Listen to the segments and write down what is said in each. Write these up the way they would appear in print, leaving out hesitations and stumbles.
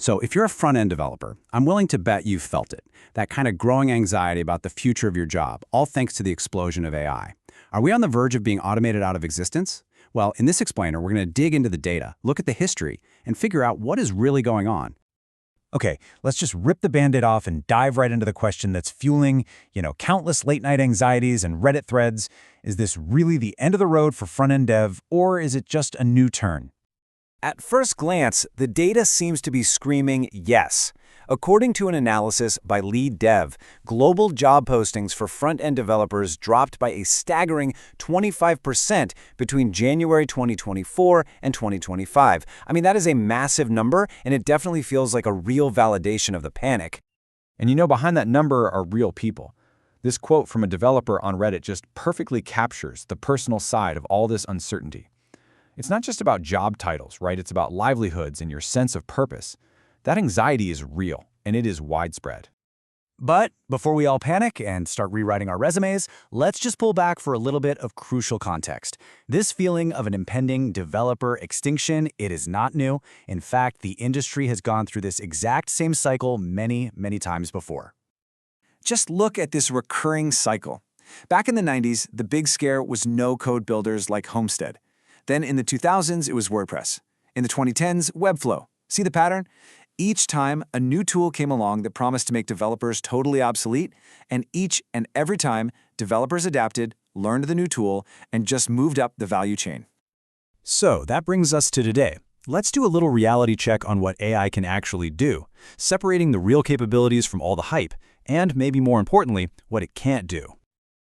So if you're a front-end developer, I'm willing to bet you've felt it. That kind of growing anxiety about the future of your job, all thanks to the explosion of AI. Are we on the verge of being automated out of existence? Well, in this explainer, we're going to dig into the data, look at the history, and figure out what is really going on. Okay, let's just rip the Band-Aid off and dive right into the question that's fueling, countless late-night anxieties and Reddit threads. Is this really the end of the road for front-end dev, or is it just a new turn? At first glance, the data seems to be screaming yes. According to an analysis by Lead Dev, global job postings for front-end developers dropped by a staggering 25% between January 2024 and 2025. I mean, that is a massive number, and it definitely feels like a real validation of the panic. And behind that number are real people. This quote from a developer on Reddit just perfectly captures the personal side of all this uncertainty. It's not just about job titles, right? It's about livelihoods and your sense of purpose. That anxiety is real, and it is widespread. But before we all panic and start rewriting our resumes, let's just pull back for a little bit of crucial context. This feeling of an impending developer extinction, it is not new. In fact, the industry has gone through this exact same cycle many, many times before. Just look at this recurring cycle. Back in the 90s, the big scare was no-code builders like Homestead. Then in the 2000s, it was WordPress. In the 2010s, Webflow. See the pattern? Each time, a new tool came along that promised to make developers totally obsolete, and each and every time, developers adapted, learned the new tool, and just moved up the value chain. So that brings us to today. Let's do a little reality check on what AI can actually do, separating the real capabilities from all the hype, and maybe more importantly, what it can't do.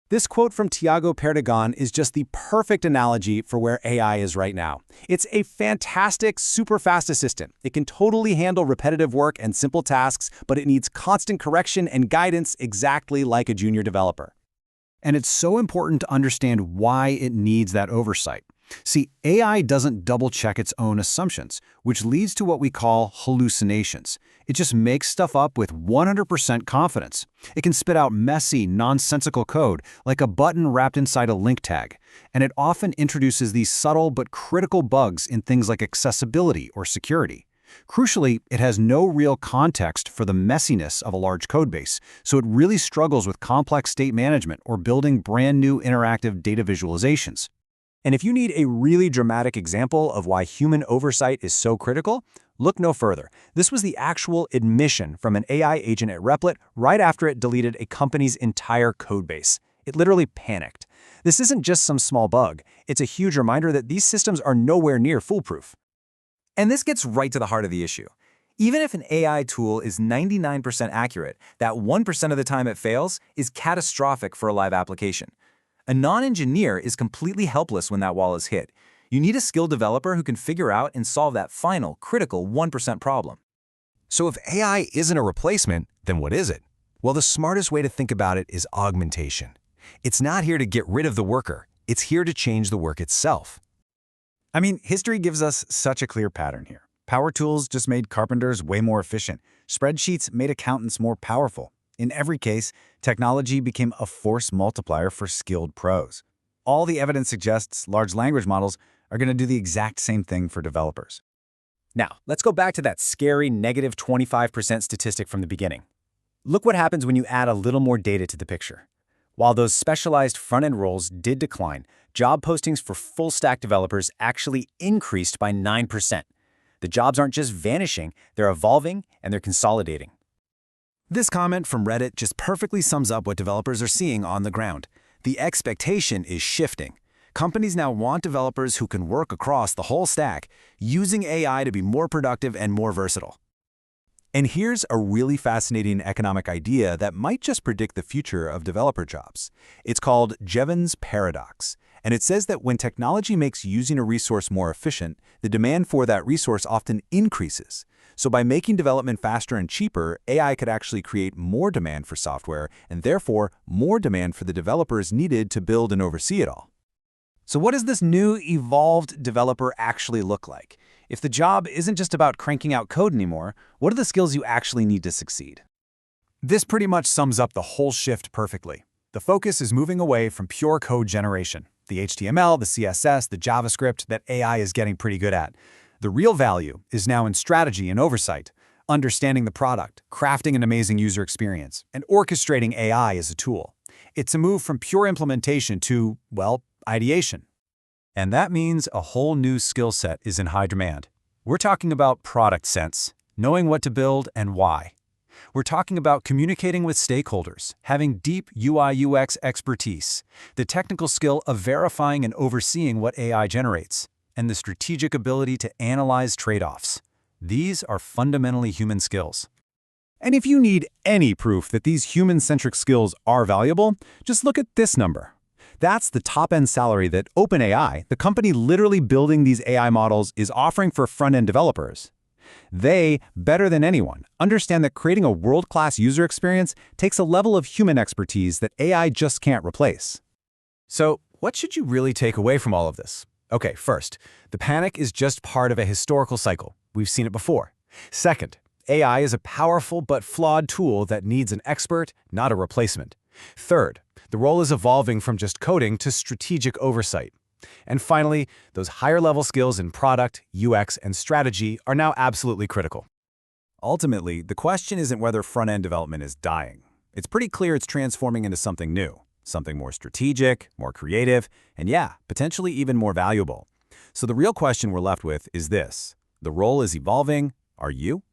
This quote from Tiago Perdigon is just the perfect analogy for where AI is right now. It's a fantastic, super fast assistant. It can totally handle repetitive work and simple tasks, but it needs constant correction and guidance exactly like a junior developer. And it's so important to understand why it needs that oversight. See, AI doesn't double-check its own assumptions, which leads to what we call hallucinations. It just makes stuff up with 100% confidence. It can spit out messy, nonsensical code, like a button wrapped inside a link tag. And it often introduces these subtle but critical bugs in things like accessibility or security. Crucially, it has no real context for the messiness of a large codebase, so it really struggles with complex state management or building brand new interactive data visualizations. And if you need a really dramatic example of why human oversight is so critical, look no further. This was the actual admission from an AI agent at Replit right after it deleted a company's entire codebase. It literally panicked. This isn't just some small bug. It's a huge reminder that these systems are nowhere near foolproof. And this gets right to the heart of the issue. Even if an AI tool is 99% accurate, that 1% of the time it fails is catastrophic for a live application. A non-engineer is completely helpless when that wall is hit. You need a skilled developer who can figure out and solve that final, critical 1% problem. So if AI isn't a replacement, then what is it? Well, the smartest way to think about it is augmentation. It's not here to get rid of the worker. It's here to change the work itself. I mean, history gives us such a clear pattern here. Power tools just made carpenters way more efficient. Spreadsheets made accountants more powerful. In every case, technology became a force multiplier for skilled pros. All the evidence suggests large language models are going to do the exact same thing for developers. Now, let's go back to that scary negative 25% statistic from the beginning. Look what happens when you add a little more data to the picture. While those specialized front-end roles did decline, job postings for full-stack developers actually increased by 9%. The jobs aren't just vanishing, they're evolving and they're consolidating. This comment from Reddit just perfectly sums up what developers are seeing on the ground. The expectation is shifting. Companies now want developers who can work across the whole stack, using AI to be more productive and more versatile. And here's a really fascinating economic idea that might just predict the future of developer jobs. It's called Jevons paradox, and it says that when technology makes using a resource more efficient, the demand for that resource often increases. So by making development faster and cheaper, AI could actually create more demand for software and therefore more demand for the developers needed to build and oversee it all. So what does this new evolved developer actually look like? If the job isn't just about cranking out code anymore, what are the skills you actually need to succeed? This pretty much sums up the whole shift perfectly. The focus is moving away from pure code generation, the HTML, the CSS, the JavaScript that AI is getting pretty good at. The real value is now in strategy and oversight, understanding the product, crafting an amazing user experience, and orchestrating AI as a tool. It's a move from pure implementation to, well, ideation. And that means a whole new skill set is in high demand. We're talking about product sense, knowing what to build and why. We're talking about communicating with stakeholders, having deep UI/UX expertise, the technical skill of verifying and overseeing what AI generates, and the strategic ability to analyze trade-offs. These are fundamentally human skills. And if you need any proof that these human-centric skills are valuable, just look at this number. That's the top-end salary that OpenAI, the company literally building these AI models, is offering for front-end developers. They, better than anyone, understand that creating a world-class user experience takes a level of human expertise that AI just can't replace. So, what should you really take away from all of this? Okay, first, the panic is just part of a historical cycle. We've seen it before. Second, AI is a powerful but flawed tool that needs an expert, not a replacement. Third, the role is evolving from just coding to strategic oversight. And finally, those higher-level skills in product, UX, and strategy are now absolutely critical. Ultimately, the question isn't whether front-end development is dying. It's pretty clear it's transforming into something new, something more strategic, more creative, and yeah, potentially even more valuable. So the real question we're left with is this: the role is evolving. Are you?